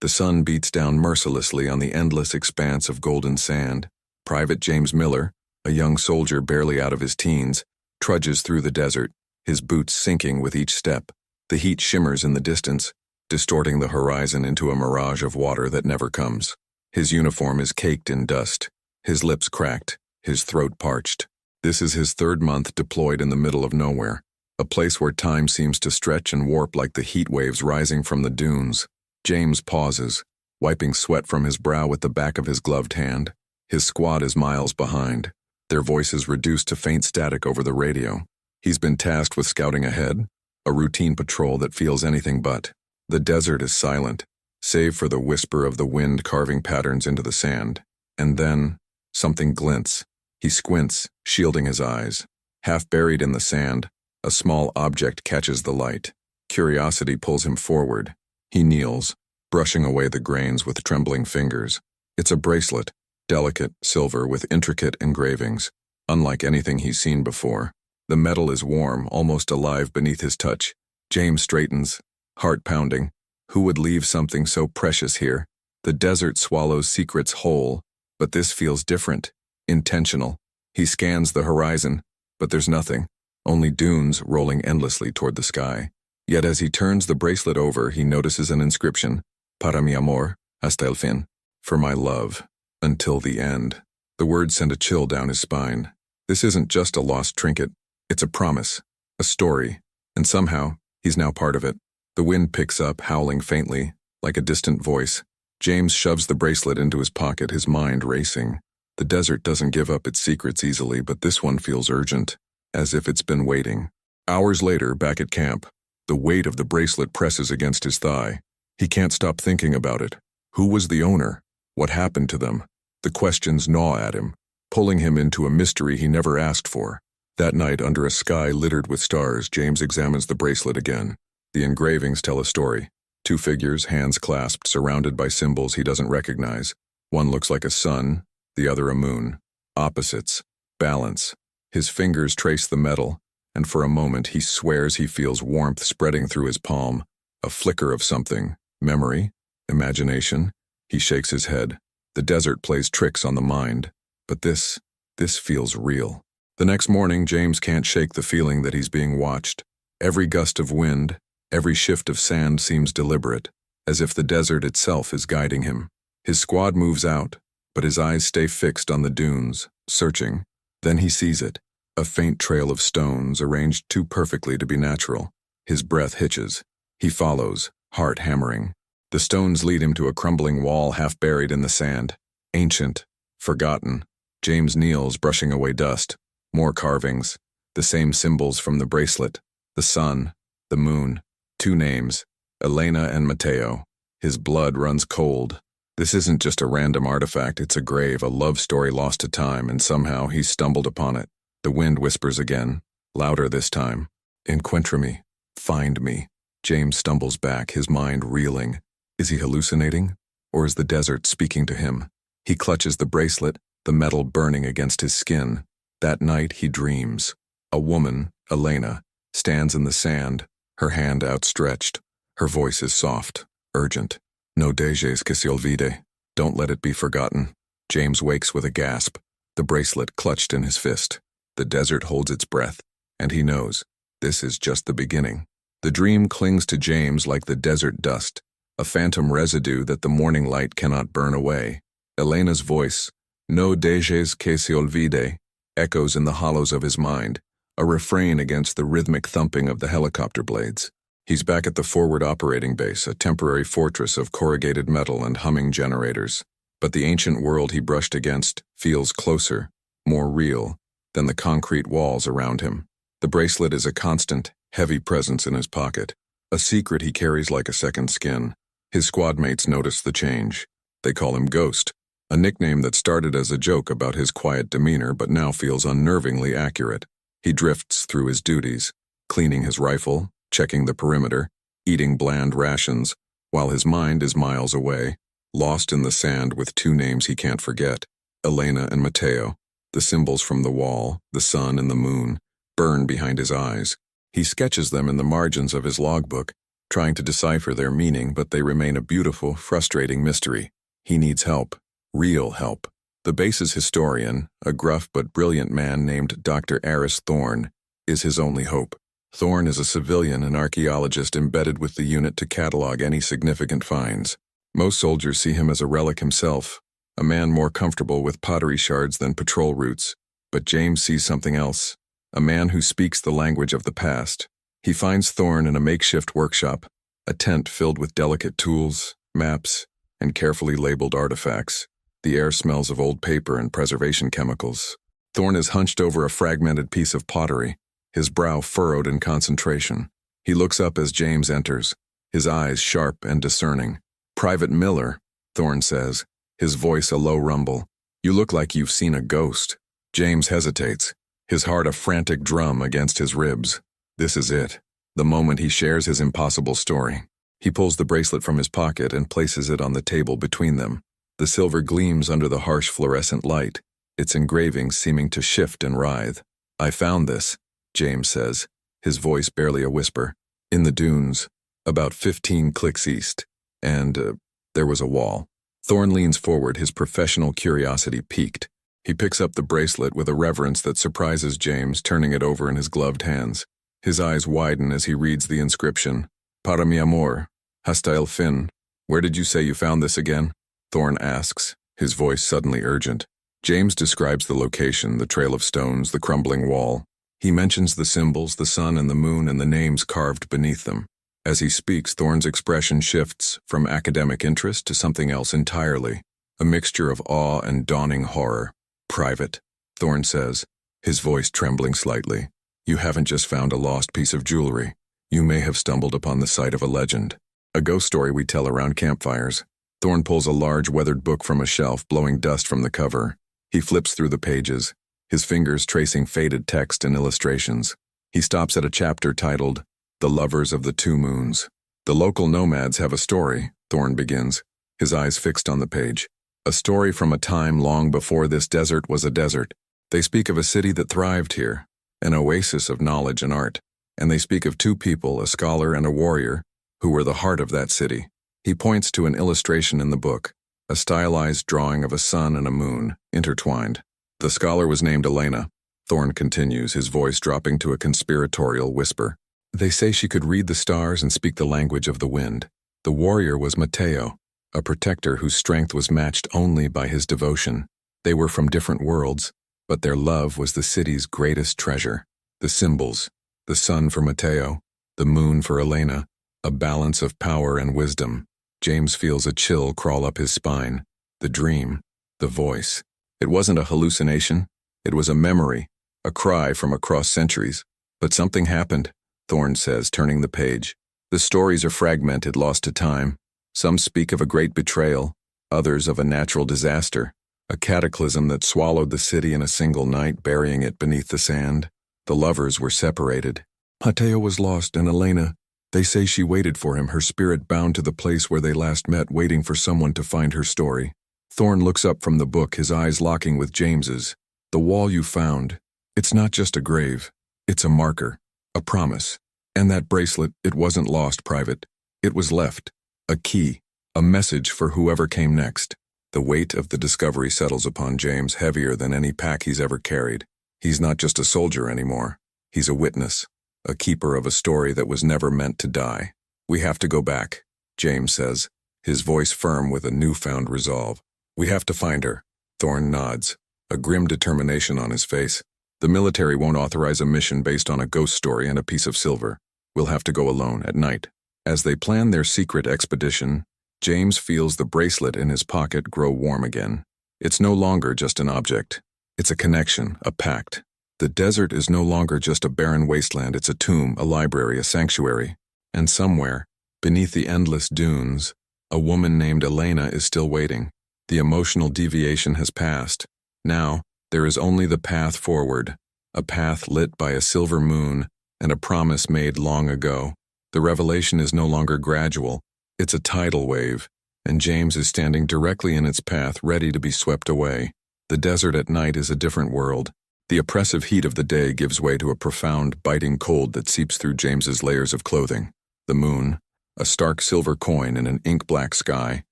The sun beats down mercilessly on the endless expanse of golden sand. Private James Miller, a young soldier barely out of his teens, trudges through the desert, his boots sinking with each step. The heat shimmers in the distance, distorting the horizon into a mirage of water that never comes. His uniform is caked in dust, his lips cracked, his throat parched. This is his third month deployed in the middle of nowhere, a place where time seems to stretch and warp like the heat waves rising from the dunes. James pauses, wiping sweat from his brow with the back of his gloved hand. His squad is miles behind, their voices reduced to faint static over the radio. He's been tasked with scouting ahead, a routine patrol that feels anything but. The desert is silent, save for the whisper of the wind carving patterns into the sand. And then, something glints. He squints, shielding his eyes. Half buried in the sand, a small object catches the light. Curiosity pulls him forward. He kneels, brushing away the grains with trembling fingers. It's a bracelet, delicate silver with intricate engravings, unlike anything he's seen before. The metal is warm, almost alive beneath his touch. James straightens, heart pounding. Who would leave something so precious here? The desert swallows secrets whole, but this feels different, intentional. He scans the horizon, but there's nothing, only dunes rolling endlessly toward the sky. Yet as he turns the bracelet over, he notices an inscription, Para mi amor, hasta el fin, for my love, until the end. The words send a chill down his spine. This isn't just a lost trinket, it's a promise, a story, and somehow, he's now part of it. The wind picks up, howling faintly, like a distant voice. James shoves the bracelet into his pocket, his mind racing. The desert doesn't give up its secrets easily, but this one feels urgent, as if it's been waiting. Hours later, back at camp, the weight of the bracelet presses against his thigh. He can't stop thinking about it. Who was the owner? What happened to them? The questions gnaw at him, pulling him into a mystery he never asked for. That night, under a sky littered with stars, James examines the bracelet again. The engravings tell a story. Two figures, hands clasped, surrounded by symbols he doesn't recognize. One looks like a sun, the other a moon. Opposites. Balance. His fingers trace the metal, and for a moment he swears he feels warmth spreading through his palm. A flicker of something. Memory? Imagination? He shakes his head. The desert plays tricks on the mind. But this feels real. The next morning, James can't shake the feeling that he's being watched. Every gust of wind, every shift of sand seems deliberate, as if the desert itself is guiding him. His squad moves out, but his eyes stay fixed on the dunes, searching. Then he sees it, a faint trail of stones arranged too perfectly to be natural. His breath hitches. He follows, heart hammering. The stones lead him to a crumbling wall half buried in the sand. Ancient, forgotten. James kneels, brushing away dust. More carvings, the same symbols from the bracelet. The sun, the moon. Two names, Elena and Mateo. His blood runs cold. This isn't just a random artifact, it's a grave, a love story lost to time, and somehow he's stumbled upon it. The wind whispers again, louder this time. Encuentra me. Find me. James stumbles back, his mind reeling. Is he hallucinating? Or is the desert speaking to him? He clutches the bracelet, the metal burning against his skin. That night he dreams. A woman, Elena, stands in the sand, her hand outstretched. Her voice is soft, urgent. No dejes que se olvide. Don't let it be forgotten. James wakes with a gasp, the bracelet clutched in his fist. The desert holds its breath, and he knows, this is just the beginning. The dream clings to James like the desert dust, a phantom residue that the morning light cannot burn away. Elena's voice, no dejes que se olvide, echoes in the hollows of his mind, a refrain against the rhythmic thumping of the helicopter blades. He's back at the forward operating base, a temporary fortress of corrugated metal and humming generators. But the ancient world he brushed against feels closer, more real, than the concrete walls around him. The bracelet is a constant, heavy presence in his pocket, a secret he carries like a second skin. His squad mates notice the change. They call him Ghost, a nickname that started as a joke about his quiet demeanor but now feels unnervingly accurate. He drifts through his duties, cleaning his rifle, checking the perimeter, eating bland rations, while his mind is miles away, lost in the sand with two names he can't forget, Elena and Mateo. The symbols from the wall, the sun and the moon, burn behind his eyes. He sketches them in the margins of his logbook, trying to decipher their meaning, but they remain a beautiful, frustrating mystery. He needs help. Real help. The base's historian, a gruff but brilliant man named Dr. Aris Thorne, is his only hope. Thorne is a civilian and archaeologist embedded with the unit to catalog any significant finds. Most soldiers see him as a relic himself, a man more comfortable with pottery shards than patrol routes. But James sees something else, a man who speaks the language of the past. He finds Thorne in a makeshift workshop, a tent filled with delicate tools, maps, and carefully labeled artifacts. The air smells of old paper and preservation chemicals. Thorne is hunched over a fragmented piece of pottery, his brow furrowed in concentration. He looks up as James enters, his eyes sharp and discerning. "Private Miller," Thorne says, his voice a low rumble. "You look like you've seen a ghost." James hesitates, his heart a frantic drum against his ribs. This is it, the moment he shares his impossible story. He pulls the bracelet from his pocket and places it on the table between them. The silver gleams under the harsh fluorescent light, its engravings seeming to shift and writhe. "I found this," James says, his voice barely a whisper, "in the dunes, about 15 clicks east, and there was a wall." Thorne leans forward, his professional curiosity piqued. He picks up the bracelet with a reverence that surprises James, turning it over in his gloved hands. His eyes widen as he reads the inscription. "Para mi amor, hasta el fin." "Where did you say you found this again?" Thorne asks, his voice suddenly urgent. James describes the location, the trail of stones, the crumbling wall. He mentions the symbols, the sun and the moon, and the names carved beneath them. As he speaks, Thorne's expression shifts from academic interest to something else entirely, a mixture of awe and dawning horror. "Private," Thorne says, his voice trembling slightly. "You haven't just found a lost piece of jewelry. You may have stumbled upon the site of a legend, a ghost story we tell around campfires." Thorne pulls a large weathered book from a shelf, blowing dust from the cover. He flips through the pages, his fingers tracing faded text and illustrations. He stops at a chapter titled, "The Lovers of the Two Moons." "The local nomads have a story," Thorne begins, his eyes fixed on the page. "A story from a time long before this desert was a desert. They speak of a city that thrived here, an oasis of knowledge and art. And they speak of two people, a scholar and a warrior, who were the heart of that city." He points to an illustration in the book, a stylized drawing of a sun and a moon, intertwined. "The scholar was named Elena," Thorne continues, his voice dropping to a conspiratorial whisper. "They say she could read the stars and speak the language of the wind. The warrior was Matteo, a protector whose strength was matched only by his devotion. They were from different worlds, but their love was the city's greatest treasure. The symbols, the sun for Matteo, the moon for Elena, a balance of power and wisdom." James feels a chill crawl up his spine. The dream, the voice. It wasn't a hallucination. It was a memory, a cry from across centuries. "But something happened," Thorne says, turning the page. "The stories are fragmented, lost to time. Some speak of a great betrayal, others of a natural disaster, a cataclysm that swallowed the city in a single night, burying it beneath the sand. The lovers were separated. Matteo was lost, and Elena, they say she waited for him, her spirit bound to the place where they last met, waiting for someone to find her story." Thorne looks up from the book, his eyes locking with James's. "The wall you found, it's not just a grave. It's a marker, a promise. And that bracelet, it wasn't lost, Private. It was left. A key, a message for whoever came next." The weight of the discovery settles upon James, heavier than any pack he's ever carried. He's not just a soldier anymore. He's a witness, a keeper of a story that was never meant to die. "We have to go back," James says, his voice firm with a newfound resolve. "We have to find her." Thorne nods, a grim determination on his face. "The military won't authorize a mission based on a ghost story and a piece of silver. We'll have to go alone, at night." As they plan their secret expedition, James feels the bracelet in his pocket grow warm again. It's no longer just an object. It's a connection, a pact. The desert is no longer just a barren wasteland, it's a tomb, a library, a sanctuary. And somewhere, beneath the endless dunes, a woman named Elena is still waiting. The emotional deviation has passed. Now, there is only the path forward, a path lit by a silver moon and a promise made long ago. The revelation is no longer gradual, it's a tidal wave, and James is standing directly in its path, ready to be swept away. The desert at night is a different world. The oppressive heat of the day gives way to a profound, biting cold that seeps through James's layers of clothing. The moon, A stark silver coin in an ink-black sky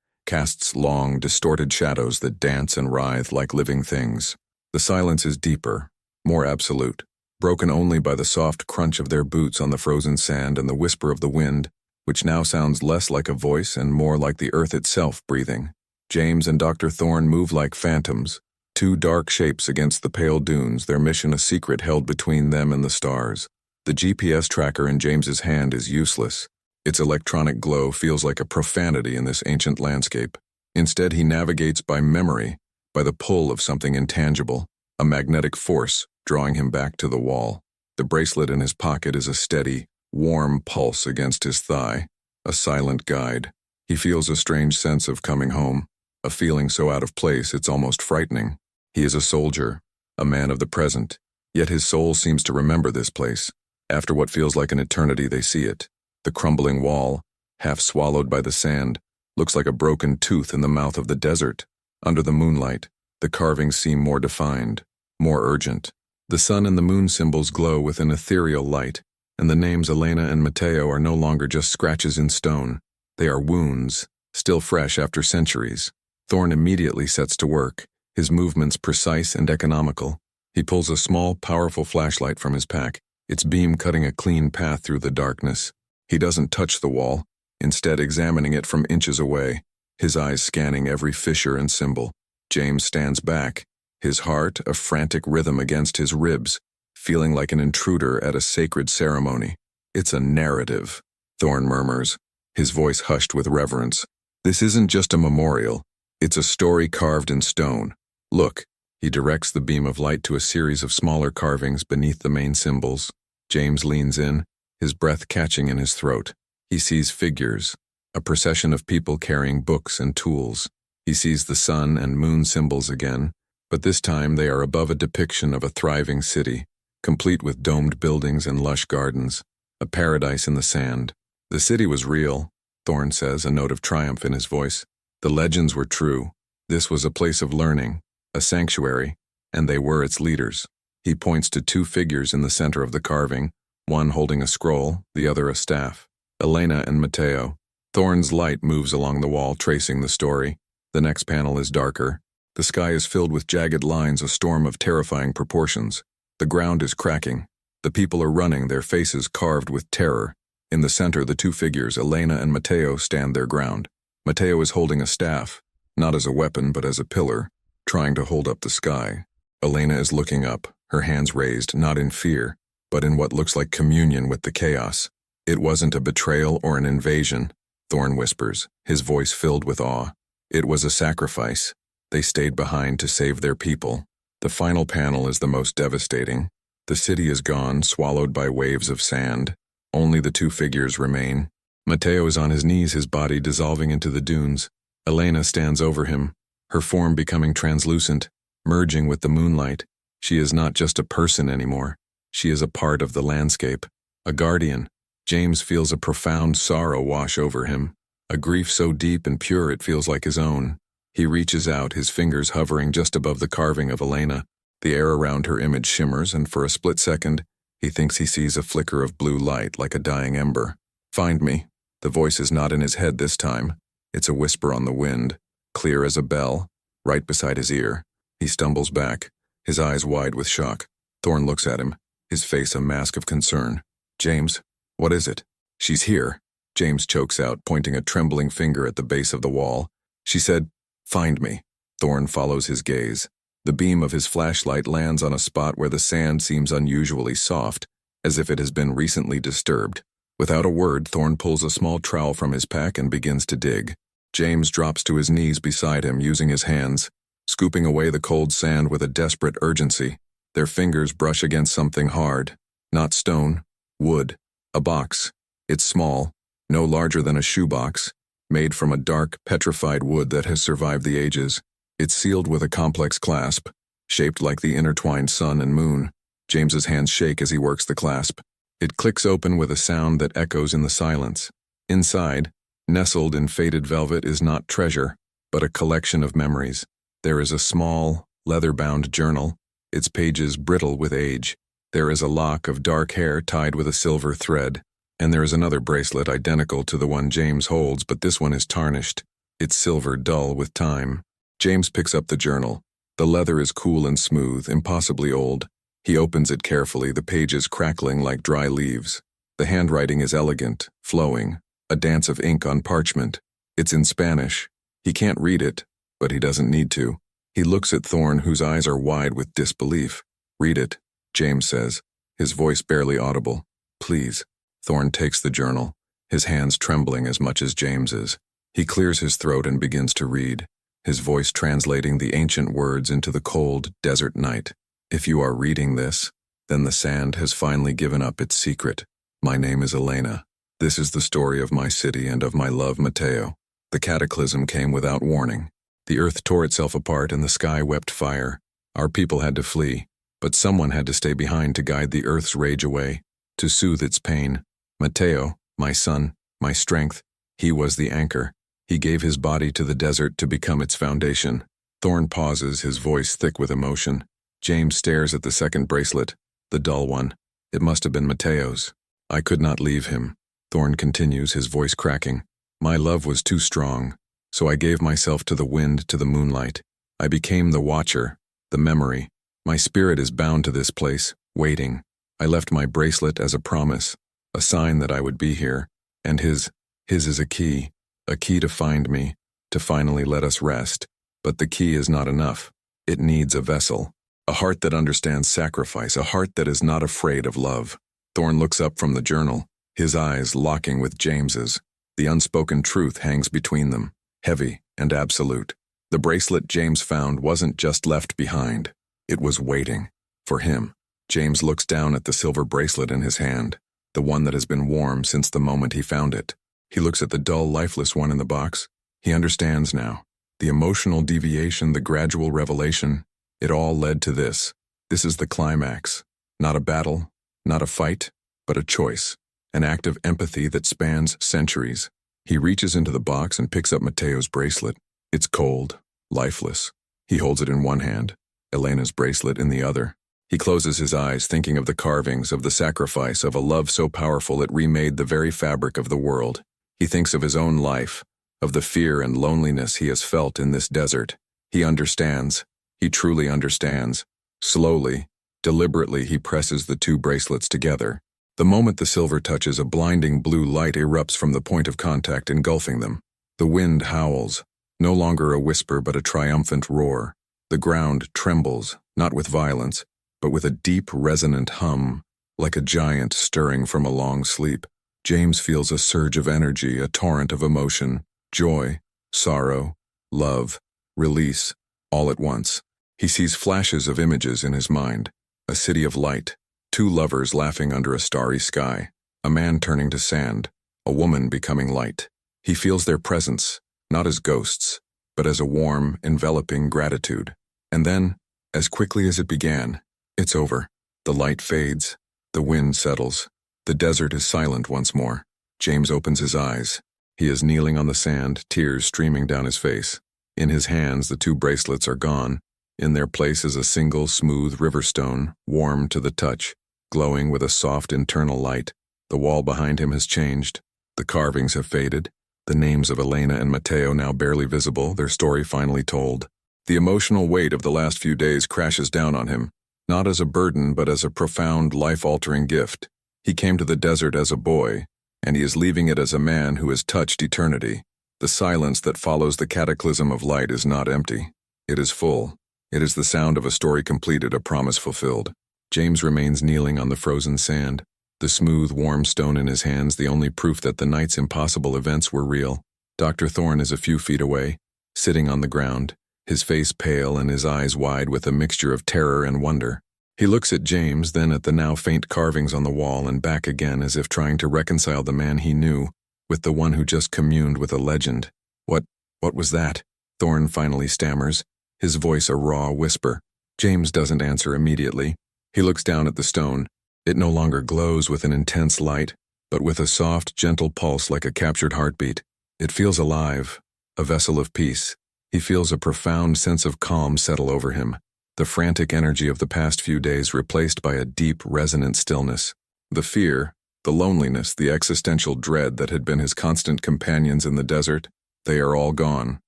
casts long, distorted shadows that dance and writhe like living things. The silence is deeper, more absolute, broken only by the soft crunch of their boots on the frozen sand and the whisper of the wind, which now sounds less like a voice and more like the earth itself breathing. James and Dr. Thorne move like phantoms, two dark shapes against the pale dunes, their mission a secret held between them and the stars. The GPS tracker in James's hand is useless. Its electronic glow feels like a profanity in this ancient landscape. Instead, he navigates by memory, by the pull of something intangible, a magnetic force drawing him back to the wall. The bracelet in his pocket is a steady, warm pulse against his thigh, a silent guide. He feels a strange sense of coming home, a feeling so out of place it's almost frightening. He is a soldier, a man of the present, yet his soul seems to remember this place. After what feels like an eternity, they see it. The crumbling wall, half swallowed by the sand, looks like a broken tooth in the mouth of the desert. Under the moonlight, the carvings seem more defined, more urgent. The sun and the moon symbols glow with an ethereal light, and the names Elena and Matteo are no longer just scratches in stone. They are wounds, still fresh after centuries. Thorne immediately sets to work, his movements precise and economical. He pulls a small, powerful flashlight from his pack, its beam cutting a clean path through the darkness. He doesn't touch the wall, instead examining it from inches away, his eyes scanning every fissure and symbol. James stands back, his heart a frantic rhythm against his ribs, feeling like an intruder at a sacred ceremony. "It's a narrative," Thorne murmurs, his voice hushed with reverence. "This isn't just a memorial, it's a story carved in stone. Look." He directs the beam of light to a series of smaller carvings beneath the main symbols. James leans in, his breath catching in his throat. He sees figures, a procession of people carrying books and tools. He sees the sun and moon symbols again, but this time they are above a depiction of a thriving city, complete with domed buildings and lush gardens, a paradise in the sand. "The city was real," Thorne says, a note of triumph in his voice. "The legends were true. This was a place of learning, a sanctuary, and they were its leaders." He points to two figures in the center of the carving, one holding a scroll, the other a staff. Elena and Matteo. Thorne's light moves along the wall, tracing the story. The next panel is darker. The sky is filled with jagged lines, a storm of terrifying proportions. The ground is cracking. The people are running, their faces carved with terror. In the center, the two figures, Elena and Matteo, stand their ground. Matteo is holding a staff, not as a weapon but as a pillar, trying to hold up the sky. Elena is looking up, her hands raised, not in fear, but in what looks like communion with the chaos. "It wasn't a betrayal or an invasion," Thorne whispers, his voice filled with awe. "It was a sacrifice. They stayed behind to save their people." The final panel is the most devastating. The city is gone, swallowed by waves of sand. Only the two figures remain. Matteo is on his knees, his body dissolving into the dunes. Elena stands over him, her form becoming translucent, merging with the moonlight. She is not just a person anymore. She is a part of the landscape, a guardian. James feels a profound sorrow wash over him, a grief so deep and pure it feels like his own. He reaches out, his fingers hovering just above the carving of Elena. The air around her image shimmers, and for a split second, he thinks he sees a flicker of blue light like a dying ember. "Find me." The voice is not in his head this time. It's a whisper on the wind, clear as a bell, right beside his ear. He stumbles back, his eyes wide with shock. Thorne looks at him, his face a mask of concern. "James, what is it?" "She's here," James chokes out, pointing a trembling finger at the base of the wall. "She said, 'Find me.'" Thorne follows his gaze. The beam of his flashlight lands on a spot where the sand seems unusually soft, as if it has been recently disturbed. Without a word, Thorne pulls a small trowel from his pack and begins to dig. James drops to his knees beside him, using his hands, scooping away the cold sand with a desperate urgency. Their fingers brush against something hard. Not stone, wood. A box. It's small, no larger than a shoebox, made from a dark, petrified wood that has survived the ages. It's sealed with a complex clasp, shaped like the intertwined sun and moon. James's hands shake as he works the clasp. It clicks open with a sound that echoes in the silence. Inside, nestled in faded velvet, is not treasure, but a collection of memories. There is a small, leather-bound journal, its pages brittle with age. There is a lock of dark hair tied with a silver thread, And there is another bracelet identical to the one James holds, but this one is tarnished. It's silver, dull with time. James picks up the journal. The leather is cool and smooth, impossibly old. He opens it carefully, the pages crackling like dry leaves. The handwriting is elegant, flowing, a dance of ink on parchment. It's in Spanish. He can't read it, but he doesn't need to. He looks at Thorne, whose eyes are wide with disbelief. "Read it," James says, his voice barely audible. "Please." Thorne takes the journal, his hands trembling as much as James's. He clears his throat and begins to read, his voice translating the ancient words into the cold, desert night. "If you are reading this, then the sand has finally given up its secret. My name is Elena. This is the story of my city and of my love, Mateo. The cataclysm came without warning. The earth tore itself apart and the sky wept fire. Our people had to flee, but someone had to stay behind to guide the earth's rage away, to soothe its pain. Mateo, my son, my strength, he was the anchor. He gave his body to the desert to become its foundation." Thorne pauses, his voice thick with emotion. James stares at the second bracelet, the dull one. It must have been Mateo's. "I could not leave him," Thorne continues, his voice cracking. "My love was too strong, so I gave myself to the wind, to the moonlight. I became the watcher, the memory. My spirit is bound to this place, waiting. I left my bracelet as a promise, a sign that I would be here, and his is a key to find me, to finally let us rest. But the key is not enough. It needs a vessel, a heart that understands sacrifice, a heart that is not afraid of love." Thorne looks up from the journal, his eyes locking with James's. The unspoken truth hangs between them, heavy and absolute. The bracelet James found wasn't just left behind. It was waiting for him. James looks down at the silver bracelet in his hand, the one that has been warm since the moment he found it. He looks at the dull, lifeless one in the box. He understands now. The emotional deviation, the gradual revelation, it all led to this. This is the climax. Not a battle, not a fight, but a choice. An act of empathy that spans centuries. He reaches into the box and picks up Mateo's bracelet. It's cold, lifeless. He holds it in one hand, Elena's bracelet in the other. He closes his eyes, thinking of the carvings, of the sacrifice, of a love so powerful it remade the very fabric of the world. He thinks of his own life, of the fear and loneliness he has felt in this desert. He understands. He truly understands. Slowly, deliberately, he presses the two bracelets together. The moment the silver touches, a blinding blue light erupts from the point of contact, engulfing them. The wind howls, no longer a whisper but a triumphant roar. The ground trembles, not with violence, but with a deep, resonant hum, like a giant stirring from a long sleep. James feels a surge of energy, a torrent of emotion, joy, sorrow, love, release, all at once. He sees flashes of images in his mind, a city of light, two lovers laughing under a starry sky, a man turning to sand, a woman becoming light. He feels their presence, not as ghosts, but as a warm, enveloping gratitude. And then, as quickly as it began, it's over. The light fades, the wind settles, the desert is silent once more. James opens his eyes. He is kneeling on the sand, tears streaming down his face. In his hands, the two bracelets are gone. In their place is a single, smooth river stone, warm to the touch, glowing with a soft internal light. The wall behind him has changed. The carvings have faded. The names of Elena and Mateo now barely visible, their story finally told. The emotional weight of the last few days crashes down on him, not as a burden but as a profound, life-altering gift. He came to the desert as a boy, and he is leaving it as a man who has touched eternity. The silence that follows the cataclysm of light is not empty. It is full. It is the sound of a story completed, a promise fulfilled. James remains kneeling on the frozen sand, the smooth, warm stone in his hands, the only proof that the night's impossible events were real. Dr. Thorne is a few feet away, sitting on the ground, his face pale and his eyes wide with a mixture of terror and wonder. He looks at James, then at the now faint carvings on the wall, and back again, as if trying to reconcile the man he knew with the one who just communed with a legend. What was that?" Thorne finally stammers, his voice a raw whisper. James doesn't answer immediately. He looks down at the stone. It no longer glows with an intense light, but with a soft, gentle pulse like a captured heartbeat. It feels alive, a vessel of peace. He feels a profound sense of calm settle over him, the frantic energy of the past few days replaced by a deep, resonant stillness. The fear, The loneliness, the existential dread that had been his constant companions in the desert, they are all gone,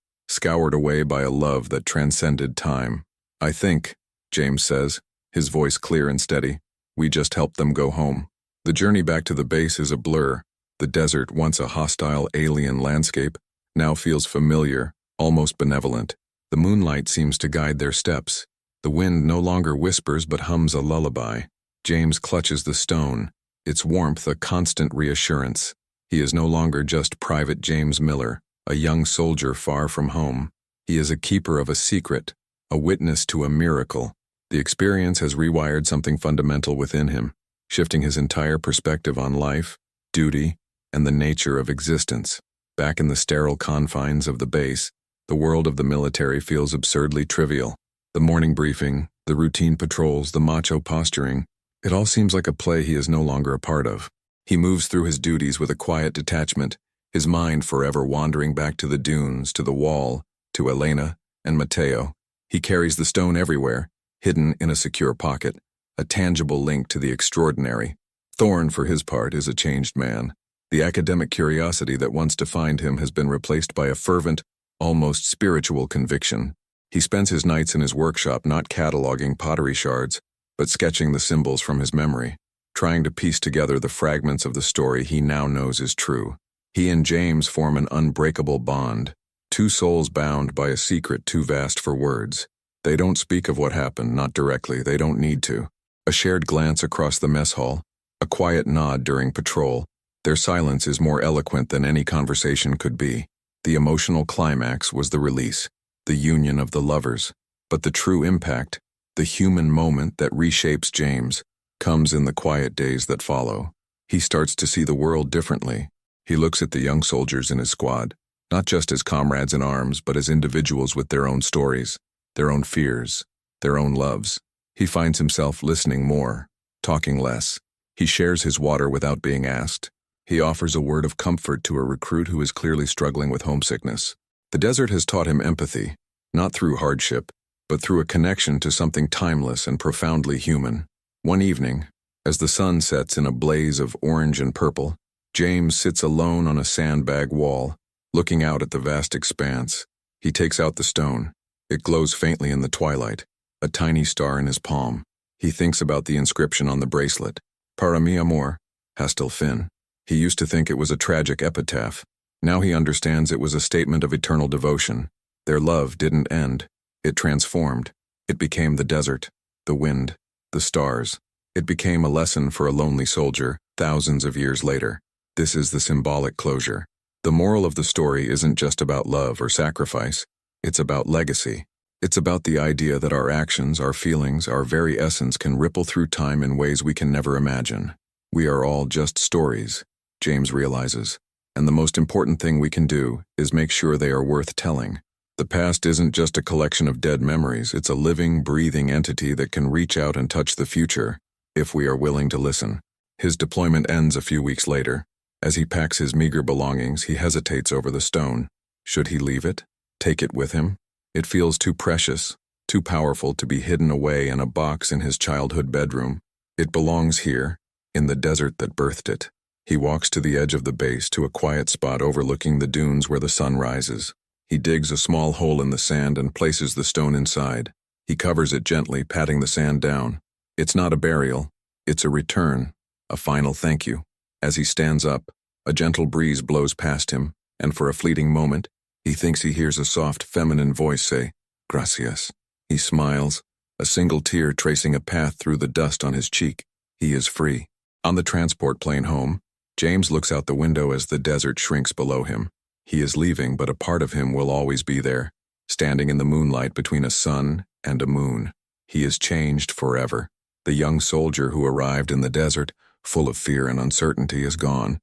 scoured away by a love that transcended time. I think, James says, his voice clear and steady, we just helped them go home. The journey back to the base is a blur. The desert, once a hostile alien landscape, now feels familiar, almost benevolent. The moonlight seems to guide their steps. The wind no longer whispers but hums a lullaby. James clutches the stone, its warmth a constant reassurance. He is no longer just Private James Miller, a young soldier far from home. He is a keeper of a secret, a witness to a miracle. The experience has rewired something fundamental within him, shifting his entire perspective on life, duty, and the nature of existence. Back in the sterile confines of the base, the world of the military feels absurdly trivial. The morning briefing, the routine patrols, the macho posturing, it all seems like a play he is no longer a part of. He moves through his duties with a quiet detachment, his mind forever wandering back to the dunes, to the wall, to Elena and Mateo. He carries the stone everywhere, hidden in a secure pocket, a tangible link to the extraordinary. Thorne, for his part, is a changed man. The academic curiosity that once defined him has been replaced by a fervent, almost spiritual conviction. He spends his nights in his workshop not cataloging pottery shards, but sketching the symbols from his memory, trying to piece together the fragments of the story he now knows is true. He and James form an unbreakable bond, two souls bound by a secret too vast for words. They don't speak of what happened, not directly, they don't need to. A shared glance across the mess hall, a quiet nod during patrol, their silence is more eloquent than any conversation could be. The emotional climax was the release, the union of the lovers. But the true impact, the human moment that reshapes James, comes in the quiet days that follow. He starts to see the world differently. He looks at the young soldiers in his squad, not just as comrades in arms, but as individuals with their own stories, their own fears, their own loves. He finds himself listening more, talking less. He shares his water without being asked. He offers a word of comfort to a recruit who is clearly struggling with homesickness. The desert has taught him empathy, not through hardship, but through a connection to something timeless and profoundly human. One evening, as the sun sets in a blaze of orange and purple, James sits alone on a sandbag wall, looking out at the vast expanse. He takes out the stone. It glows faintly in the twilight, a tiny star in his palm. He thinks about the inscription on the bracelet, Para mi amor, hasta el fin. He used to think it was a tragic epitaph. Now he understands it was a statement of eternal devotion. Their love didn't end. It transformed. It became the desert, the wind, the stars. It became a lesson for a lonely soldier, thousands of years later. This is the symbolic closure. The moral of the story isn't just about love or sacrifice. It's about legacy. It's about the idea that our actions, our feelings, our very essence can ripple through time in ways we can never imagine. We are all just stories, James realizes, and the most important thing we can do is make sure they are worth telling. The past isn't just a collection of dead memories, it's a living, breathing entity that can reach out and touch the future, if we are willing to listen. His deployment ends a few weeks later. As he packs his meager belongings, he hesitates over the stone. Should he leave it? Take it with him? It feels too precious, too powerful to be hidden away in a box in his childhood bedroom. It belongs here, in the desert that birthed it. He walks to the edge of the base to a quiet spot overlooking the dunes where the sun rises. He digs a small hole in the sand and places the stone inside. He covers it gently, patting the sand down. It's not a burial, it's a return, a final thank you. As he stands up, a gentle breeze blows past him, and for a fleeting moment, he thinks he hears a soft feminine voice say, "Gracias." He smiles, a single tear tracing a path through the dust on his cheek. He is free. On the transport plane home, James looks out the window as the desert shrinks below him. He is leaving, but a part of him will always be there, standing in the moonlight between a sun and a moon. He is changed forever. The young soldier who arrived in the desert, full of fear and uncertainty, is gone.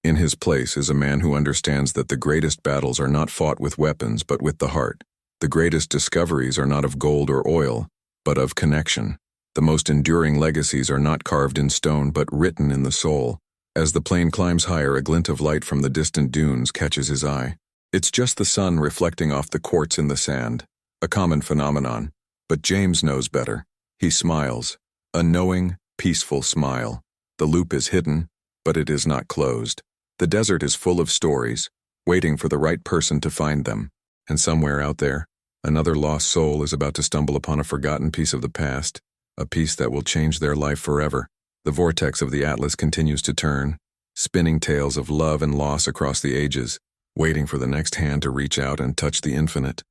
In his place is a man who understands that the greatest battles are not fought with weapons but with the heart. The greatest discoveries are not of gold or oil, but of connection. The most enduring legacies are not carved in stone but written in the soul. As the plane climbs higher, a glint of light from the distant dunes catches his eye. It's just the sun reflecting off the quartz in the sand, a common phenomenon. But James knows better. He smiles, a knowing, peaceful smile. The loop is hidden, but it is not closed. The desert is full of stories, waiting for the right person to find them. And somewhere out there, another lost soul is about to stumble upon a forgotten piece of the past, a piece that will change their life forever. The vortex of the Atlas continues to turn, spinning tales of love and loss across the ages, waiting for the next hand to reach out and touch the infinite.